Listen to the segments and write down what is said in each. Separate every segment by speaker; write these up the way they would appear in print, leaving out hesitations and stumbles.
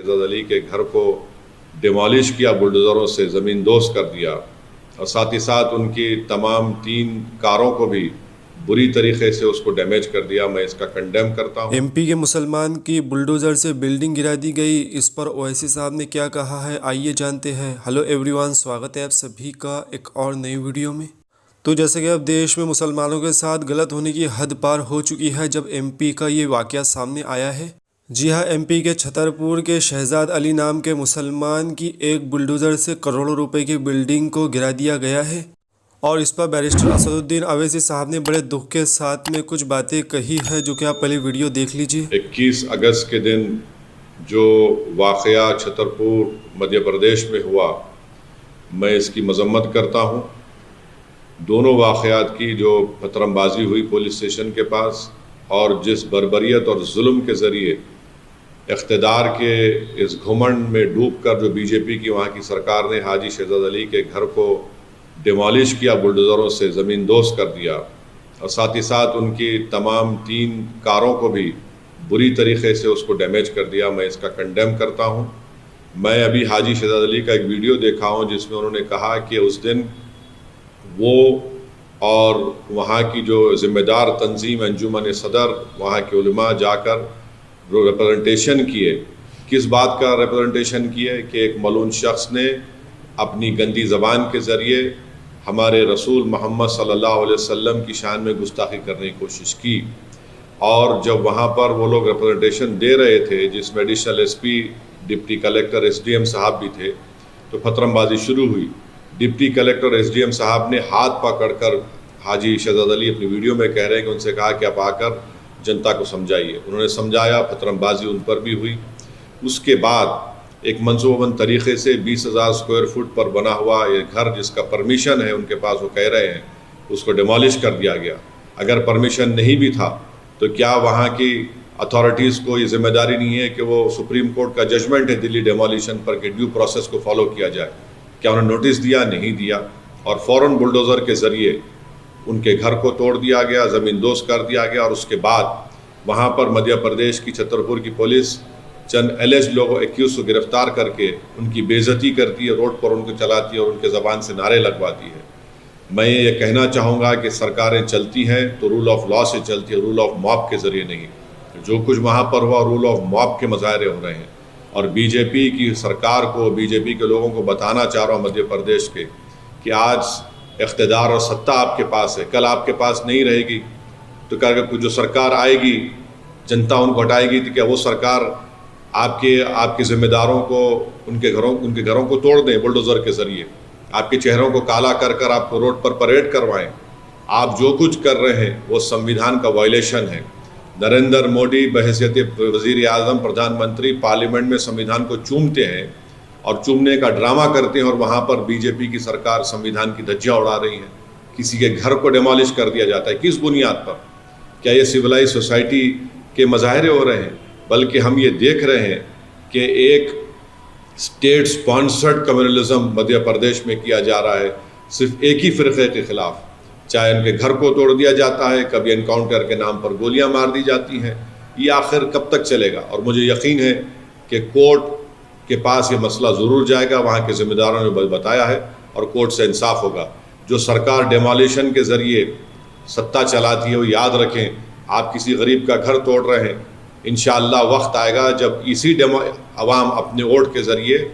Speaker 1: शहजाद अली के घर को डिमोलिश किया, बुलडोज़रों से ज़मीन दोज़ कर दिया और साथ ही साथ उनकी तमाम 3 कारों को भी बुरी तरीके से उसको डैमेज कर दिया। मैं इसका कंडेम करता हूँ।
Speaker 2: एमपी के मुसलमान की बुलडोज़र से बिल्डिंग गिरा दी गई, इस पर ओवैसी साहब ने क्या कहा है, आइए जानते हैं। हेलो एवरीवन, स्वागत है आप सभी का एक और नई वीडियो में। तो जैसे कि अब देश में मुसलमानों के साथ गलत होने की हद पार हो चुकी है जब एमपी का ये वाकया सामने आया है। जी हाँ, एमपी के छतरपुर के शहजाद अली नाम के मुसलमान की एक बुलडोज़र से करोड़ों रुपए की बिल्डिंग को गिरा दिया गया है और इस पर बैरिस्टर असदुद्दीन अवैसी साहब ने बड़े दुख के साथ में कुछ बातें कही है, जो कि आप पहले वीडियो देख लीजिए।
Speaker 1: 21 अगस्त के दिन जो वाकया छतरपुर मध्य प्रदेश में हुआ, मैं इसकी मजम्मत करता हूँ। दोनों वाक़यात की जो पथरमबाजी हुई पुलिस स्टेशन के पास और जिस बर्बरियत और जुल्म के ज़रिए इक़्तिदार के इस घुमंड में डूबकर जो बीजेपी की वहाँ की सरकार ने हाजी शहजाद अली के घर को डिमोलिश किया, बुलडोज़रों से ज़मीन दोज़ कर दिया और साथ ही साथ उनकी तमाम 3 कारों को भी बुरी तरीके से उसको डैमेज कर दिया, मैं इसका कंडेम करता हूँ। मैं अभी हाजी शहजाद अली का एक वीडियो देखा हूँ जिसमें उन्होंने कहा कि उस दिन वो और वहाँ की जो ज़िम्मेदार तंजीम अंजुमन सदर, वहाँ के उलमा जाकर रिप्रेजेंटेशन किए। किस बात का रिप्रेजेंटेशन किए कि एक मलून शख्स ने अपनी गंदी ज़बान के ज़रिए हमारे रसूल मोहम्मद सल्लल्लाहु अलैहि वसल्लम की शान में गुस्ताखी करने की कोशिश की। और जब वहाँ पर वो लोग रिप्रेजेंटेशन दे रहे थे, जिसमें additional SP, deputy collector, SDM साहब भी थे, तो पथरमबाजी शुरू हुई। डिप्टी कलेक्टर एसडीएम साहब ने हाथ पकड़कर हाजी शहजाद अली अपनी वीडियो में कह रहे हैं कि उनसे कहा कि आप आकर जनता को समझाइए। उन्होंने समझाया, पथरमबाजी उन पर भी हुई। उसके बाद एक मंसूबाबंद तरीके से 20,000 स्क्वायर फुट पर बना हुआ ये घर, जिसका परमिशन है उनके पास, वो कह रहे हैं, उसको डिमोलिश कर दिया गया। अगर परमिशन नहीं भी था तो क्या वहाँ की अथॉरिटीज़ को ये जिम्मेदारी नहीं है कि वो सुप्रीम कोर्ट का जजमेंट है दिल्ली डिमोलिशन पर कि ड्यू प्रोसेस को फॉलो किया जाए? क्या उन्होंने नोटिस दिया? नहीं दिया और फ़ौरन बुलडोज़र के ज़रिए उनके घर को तोड़ दिया गया, ज़मीन दोज़ कर दिया गया। और उसके बाद वहाँ पर मध्य प्रदेश की छतरपुर की पुलिस चंद एलिज लोगों, 21 को गिरफ्तार करके उनकी बेइज्जती करती है, रोड पर उनको चलाती है और उनके ज़बान से नारे लगवाती है। मैं ये कहना चाहूँगा कि सरकारें चलती हैं तो रूल ऑफ लॉ से चलती है, रूल ऑफ मॉब के ज़रिए नहीं। जो कुछ वहाँ पर हुआ रूल ऑफ मॉब के मुजाहरे हो रहे हैं और बीजेपी की सरकार को, बीजेपी के लोगों को बताना चाह रहा हूँ मध्य प्रदेश के कि आज इक़्तिदार और सत्ता आपके पास है, कल आपके पास नहीं रहेगी। तो क्या जो सरकार आएगी, जनता उनको हटाएगी, तो क्या वो सरकार आपके ज़िम्मेदारों को, उनके घरों को तोड़ दें बुलडोज़र के ज़रिए, आपके चेहरों को काला कर कर आपको रोड पर परेड करवाएं? आप जो कुछ कर रहे हैं वो संविधान का वायलेशन है। नरेंद्र मोदी बहैसियत वज़ीर आज़म, प्रधानमंत्री, पार्लियामेंट में संविधान को चूमते हैं और चूमने का ड्रामा करते हैं और वहाँ पर बीजेपी की सरकार संविधान की धज्जियाँ उड़ा रही है। किसी के घर को डिमोलिश कर दिया जाता है, किस बुनियाद पर? क्या ये सिविलाइज सोसाइटी के मज़ाहरे हो रहे हैं? बल्कि हम ये देख रहे हैं कि एक state sponsored communalism Madhya Pradesh में किया जा रहा है, सिर्फ एक ही फ़िरक़े के ख़िलाफ़। चाहे उनके घर को तोड़ दिया जाता है, कभी एनकाउंटर के नाम पर गोलियां मार दी जाती हैं। ये आखिर कब तक चलेगा? और मुझे यकीन है कि कोर्ट के पास ये मसला ज़रूर जाएगा, वहाँ के ज़िम्मेदारों ने बताया है और कोर्ट से इंसाफ होगा। जो सरकार डिमोलिशन के ज़रिए सत्ता चलाती है वो याद रखें, आप किसी गरीब का घर तोड़ रहे हैं, इंशाअल्लाह वक्त आएगा जब इसी अवाम अपने वोट के ज़रिए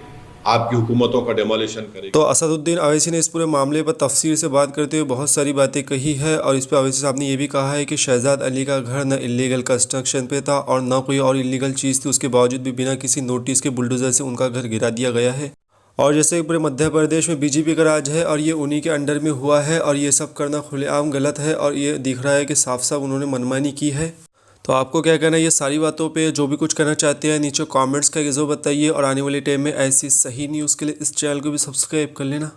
Speaker 1: आपकी हुकूमतों का डेमोलिशन करेगी।
Speaker 2: तो असदुद्दीन अवैसी ने इस पूरे मामले पर तफसील से बात करते हुए बहुत सारी बातें कही है और इस पर अवैसी साहब ने ये भी कहा है कि शहजाद अली का घर न इलीगल कंस्ट्रक्शन पे था और न कोई और इलीगल चीज़ थी, उसके बावजूद भी बिना किसी नोटिस के बुलडोज़र से उनका घर गिरा दिया गया है। और जैसे पूरे मध्य प्रदेश में बीजेपी का राज है और ये उन्हीं के अंडर में हुआ है और ये सब करना खुलेआम गलत है और ये दिख रहा है कि साफ साफ उन्होंने मनमानी की है। तो आपको क्या कहना है ये सारी बातों पे? जो भी कुछ करना चाहते हैं नीचे कमेंट्स करके ज़रूर बताइए और आने वाले टाइम में ऐसी सही न्यूज़ के लिए इस चैनल को भी सब्सक्राइब कर लेना।